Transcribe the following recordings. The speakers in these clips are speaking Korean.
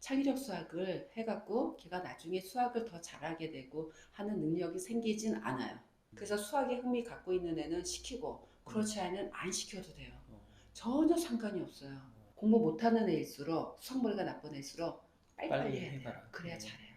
창의력 수학을 해갖고 걔가 나중에 수학을 더 잘하게 되고 하는 능력이 생기진 않아요. 그래서 수학에 흥미 갖고 있는 애는 시키고 그렇지 않은 애는 안 시켜도 돼요. 전혀 상관이 없어요. 공부 못하는 애일수록 수학머리가 나쁜 애일수록 빨리빨리 해야 돼요. 해봐라. 그래야 잘해요.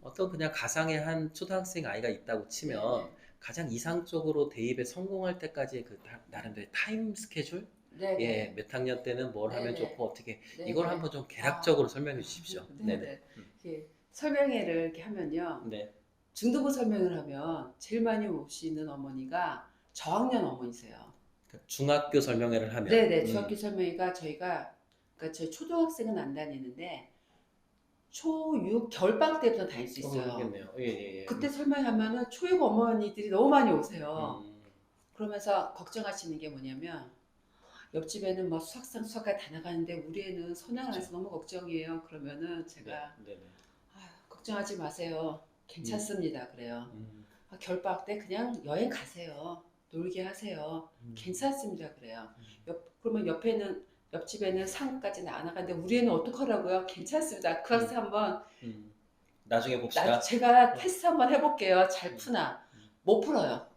어떤 그냥 가상의 한 초등학생 아이가 있다고 치면 네네. 가장 이상적으로 대입에 성공할 때까지 그 나름대로 타임 스케줄? 네네. 예, 몇 학년 때는 뭘 하면 네네. 좋고 어떻게 네네. 이걸 한번 좀 개략적으로 설명해 주십시오. 네네. 이렇게 설명회를 이렇게 하면요. 네. 중등부 설명을 하면 제일 많이 오시는 어머니가 저학년 어머니세요. 중학교 설명회를 하면 네네. 중학교 설명회가 저희가 그러니까 저희 초등학생은 안 다니는데 초6 겨울방학 때부터 다닐 수 있어요. 그렇겠네요. 예. 그때 설명하면은 초6 어머니들이 너무 많이 오세요. 음. 그러면서 걱정하시는 게 뭐냐면 옆집에는 뭐 수학상 수학까지 다 나가는데 우리 애는 선행을 안 해서 너무 걱정이에요. 그러면은 제가 네. 아유, 걱정하지 마세요. 괜찮습니다. 그래요. 음. 겨울방학 때 그냥 여행 가세요. 놀게 하세요. 괜찮습니다. 그래요. 그러면 옆집에는 상까지 안 나가는데 우리 애는 어떡하라고요? 괜찮습니다. 그 학생 한번 나중에 봅시다. 제가 테스트 한번 해볼게요. 잘 푸나? 못 풀어요.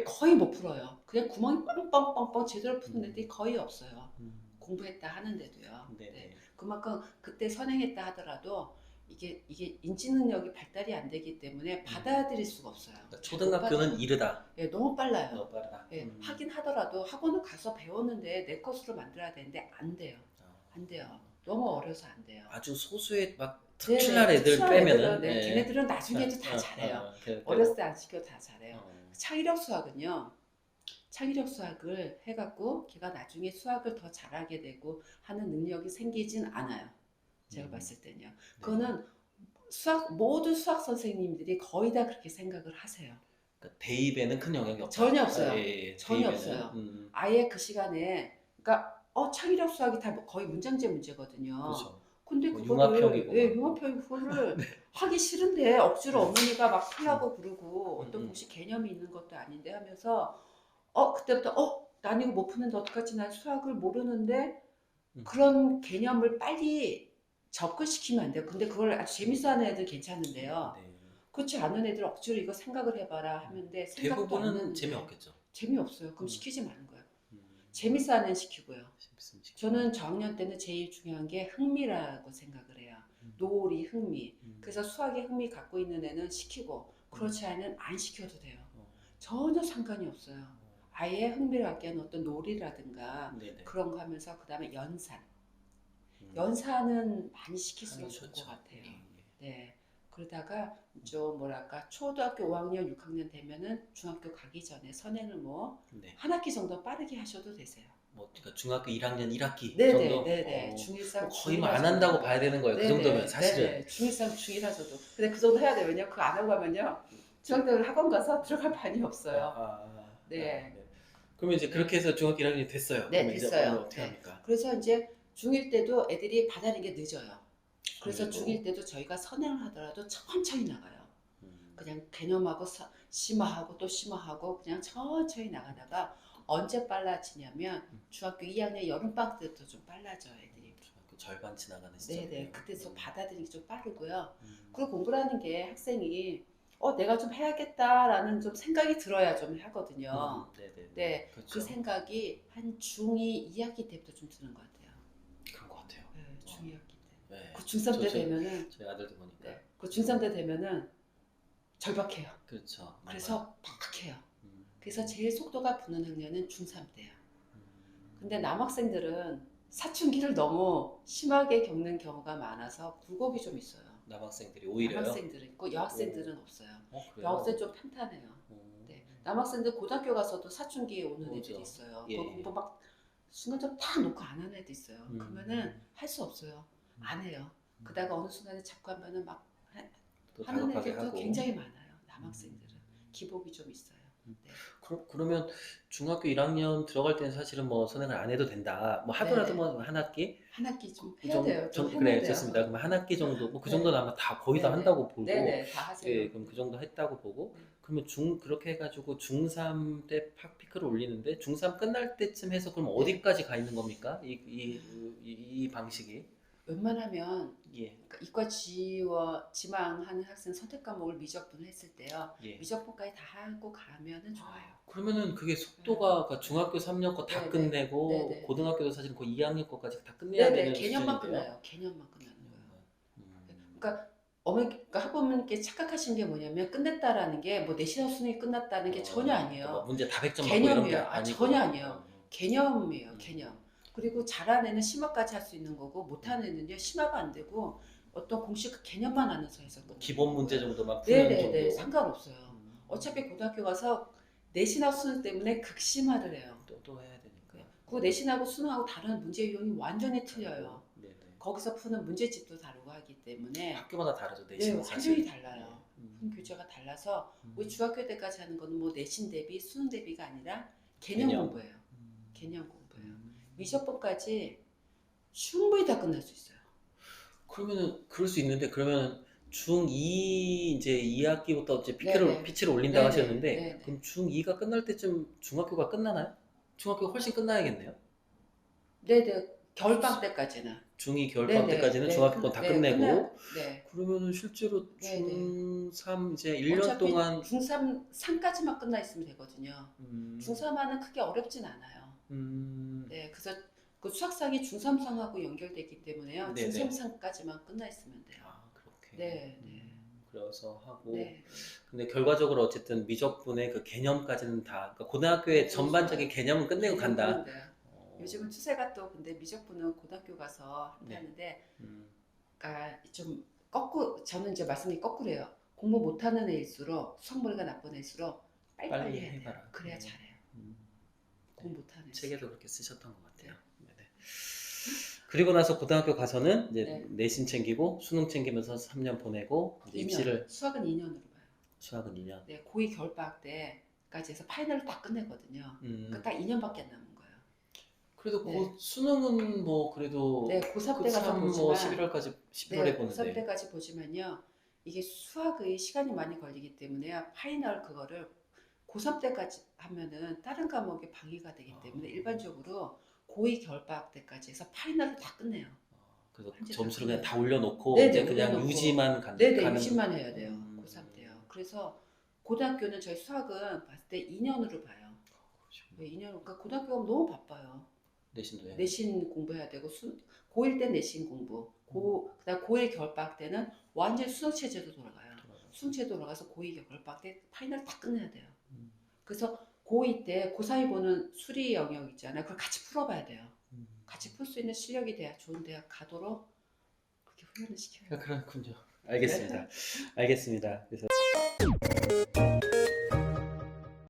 거의 못 풀어요. 그냥 구멍이 뻥뻥뻥뻥 제대로 푸는 애들이 거의 없어요. 공부했다 하는데도요. 네. 그만큼 그때 선행했다 하더라도 이게 인지 능력이 발달이 안 되기 때문에 받아들일 수가 없어요. 초등학교는 이르다. 예, 너무 빨라요. 너무 빠르다. 예, 하긴 하더라도 학원을 가서 배웠는데 내 것으로 만들어야 되는데 안 돼요. 안 돼요. 너무 어려서 안 돼요. 아주 소수의 막 네네, 특출난 애들 특출난 빼면은 애들은, 네, 걔네들은 나중에도 다 잘해요. 어렸을 때 안 시켜도 다 잘해요. 창의력 수학은요. 창의력 수학을 해갖고 걔가 나중에 수학을 더 잘하게 되고 하는 능력이 생기진 않아요. 제가 봤을 때는요. 그거는 모든 수학 선생님들이 거의 다 그렇게 생각을 하세요. 그러니까 대입에는 큰 영향이 없다. 전혀 없어요. 전혀 대입에는. 없어요. 아예 그 시간에 그러니까 창의력 수학이 다 거의 문장제 문제거든요. 그렇죠. 근데 뭐 그거를 융합형이고 융합형 그거를 하기 싫은데 억지로 어머니가 막 하라고 그러고 어떤 공식 개념이 있는 것도 아닌데 하면서 그때부터 난 이거 못 푸는데 어떡하지? 난 수학을 모르는데 그런 개념을 빨리 접근시키면 안 돼요. 근데 그걸 아주 재밌어하는 애들 괜찮은데요. 그렇지 않은 애들 억지로 이거 생각을 해봐라 하는데 생각도 안 대부분은 하는데 재미없겠죠. 재미없어요. 그럼 시키지 마는 거예요. 재밌어하는 애는 시키고요. 시키고. 저는 저학년 때는 제일 중요한 게 흥미라고 생각을 해요. 놀이, 흥미. 그래서 수학에 흥미 갖고 있는 애는 시키고 그렇지 않은 애는 안 시켜도 돼요. 전혀 상관이 없어요. 아예 흥미를 갖게 하는 어떤 놀이라든가 그런 거 하면서 그 다음에 연산은 많이 시킬수록 좋을 것 같아요. 네. 그러다가 좀 뭐랄까 초등학교 5학년, 6학년 되면은 중학교 가기 전에 선행을 한 학기 정도 빠르게 하셔도 되세요. 그러니까 중학교 1학년 1학기 정도. 네네. 중1상 거의 뭐 안 한다고 봐야 되는 거예요. 그 정도면 사실은. 네네. 중1상 중1 하셔도. 근데 그 정도 해야 돼요. 왜냐면 그거 안 하고 가면요. 중학교 학원 가서 들어갈 반이 없어요. 네. 그러면 이제 그렇게 해서 중학교 1학년이 됐어요. 네, 그러면 됐어요. 이제 어떻게 합니까? 그래서 이제 중1 때도 애들이 받아들이는 게 늦어요. 그래서 중1 때도 저희가 선행을 하더라도 천천히 나가요. 그냥 개념하고 심화하고 또 심화하고 그냥 천천히 나가다가 언제 빨라지냐면 중학교 2학년 여름방학 때부터 좀 빨라져요, 애들이. 중학교 절반 지나가는 시점. 네네. 그때서 받아들이기 좀 빠르고요. 그리고 공부라는 게 학생이 내가 좀 해야겠다라는 좀 생각이 들어야 좀 하거든요. 네, 그렇죠. 그 생각이 한 중2 2학기 때부터 좀 드는 것 같아요. 그런 것 같아요. 네, 중2 학기 때. 네. 그 중3 때 되면은 저희 아들도 보니까. 네, 그 중3 때 되면은 절박해요. 그렇죠. 그래서 팍 해요. 그래서 제일 속도가 붙는 학년은 중3 때예요. 근데 남학생들은 사춘기를 너무 심하게 겪는 경우가 많아서 굴곡이 좀 있어요. 남학생들이 오히려요? 남학생들은 있고 여학생들은 없어요. 그래요? 여학생 좀 탄탄해요. 네. 남학생들 고등학교 가서도 사춘기에 오는 애들이 있어요. 그 공부 막 순간적으로 탁 놓고 안 하는 애도 있어요. 그러면은 할 수 없어요. 안 해요. 그러다가 어느 순간에 자꾸 하면은 막 하는 애들도 굉장히 많아요. 남학생들은 기복이 좀 있어요. 네. 그러면 중학교 1학년 들어갈 때는 사실은 뭐 선행을 안 해도 된다. 뭐 하더라도 뭐 한 학기 좀 해야 돼요. 좀 그래, 좋습니다. 그러면 한 학기 정도 뭐 그 정도는 아마 다 거의 다 한다고 보고. 네네, 다 하세요. 그럼 그 정도 했다고 보고 그러면 그렇게 해가지고 중3 때 피크를 올리는데 중3 끝날 때쯤 해서 그럼 어디까지 가 있는 겁니까? 이 방식이? 웬만하면 예, 그러니까 이과 지망하는 학생 선택 과목을 미적분을 했을 때요. 예. 미적분까지 다 하고 가면은 좋아요. 그러면은 그게 속도가 그러니까 중학교 3년 거 다 네네. 끝내고 네네. 고등학교도 사실 거의 2학년 거까지 다 끝내야 네네. 되는 개념만 수준인데요. 끝나요. 개념만 끝나는 거예요. 음, 그러니까 그러니까 학부모님께 착각하신 게 뭐냐면 끝냈다라는 게 뭐 내신학 수능이 끝났다는 게 전혀 그러니까 뭐 아니에요. 문제 다 100점 맞고 이런 게 개념이에요. 아니고. 전혀 아니에요. 개념이에요. 음, 개념. 그리고 잘하는 애는 심화까지 할 수 있는 거고 못하는 애는요 심화가 안 되고 어떤 공식 개념만 아는 선에서 기본 문제 정도만 푸는 네네네 정도. 상관없어요. 어차피 고등학교 가서 내신하고 수능 때문에 극심화를 해요. 또 해야 되니까. 그 내신하고 수능하고 다른 문제 유형이 완전히 틀려요. 네네. 거기서 푸는 문제집도 다르고 하기 때문에 학교마다 다르죠 네, 내신은 사실. 완전히 달라요. 푼 교재가 달라서 우리 중학교 때까지 하는 거는 뭐 내신 대비 수능 대비가 아니라 개념 개념. 공부예요. 개념 공부예요. 미적분까지 충분히 다 끝날 수 있어요. 그러면은 그럴 수 있는데 그러면 중2 이제 2학기부터 이제 네네. 피치를 올린다고 네네. 하셨는데 네네. 그럼 중2가 끝날 때쯤 중학교가 끝나나요? 중학교가 훨씬 끝나야겠네요. 네네. 겨울방학 때까지는. 중2 겨울방학 네네. 때까지는 네. 중학교 건 다 끝내고 네. 그러면은 실제로 네네. 중3 이제 1년 어차피 동안 중3, 3까지만 끝나 있으면 되거든요. 중3하는 크게 어렵진 않아요. 네. 그래서 그 수학상이 중3상하고 연결되기 때문에요. 네네. 중3상까지만 끝나 있으면 돼요. 그렇게. 네. 네. 그래서 하고 네. 근데 결과적으로 어쨌든 미적분의 그 개념까지는 다 그러니까 고등학교의 전반적인 개념은 끝내고 개념 간다. 끝내면 돼요. 요즘은 추세가 또 근데 미적분은 고등학교 가서 한다는데 그러니까 좀 저는 이제 말씀이 거꾸로예요. 공부 못하는 애일수록 수학머리가 나쁜 애일수록 빨리빨리 해야 돼요. 해봐라. 그래야 잘해요. 공부 못하는 애일수록. 책에도 그렇게 쓰셨던 것 같아요. 네네. 그리고 나서 고등학교 가서는 이제 네. 내신 챙기고 수능 챙기면서 3년 보내고 이제 2년. 입시를 수학은 2년으로 봐요. 수학은 2년. 네, 고2 겨울방학 때까지 해서 파이널을 다 끝내거든요. 그러니까 딱 2년밖에 안 남은 거예요. 그래도 네. 그 수능은 뭐 그래도 네, 고3 때 가서 뭐 보지만 11월에 네, 보는데 고3 때까지 보지만요. 이게 수학의 시간이 많이 걸리기 때문에 파이널 그거를 고3 때까지 하면은 다른 과목에 방해가 되기 때문에 일반적으로 고2 겨울방학 때까지 해서 파이널을 다 끝내요. 그래서 현재 점수를 다 그냥 다 올려놓고 네네, 이제 그냥 올려놓고. 유지만 네네, 가는 유지만 해야 돼요. 고3 때요. 그래서 고등학교는 저희 수학은 봤을 때 2년으로 봐요. 왜 2년? 그러니까 고등학교가 너무 바빠요. 내신도 해야 내신 공부해야 되고 고1 때 내신 공부, 그다음 고1 겨울방학 때는 완전 수능 체제로 돌아가요. 수능 체제 돌아가서 고2 겨울방학 때 파이널 다 끝내야 돼요. 그래서 고2 때 고3이 보는 수리 영역 있잖아요. 그걸 같이 풀어봐야 돼요. 같이 풀 수 있는 실력이 돼야 좋은 대학 가도록 그렇게 훈련을 시켜요. 그렇군요. 알겠습니다. 알겠습니다. 그래서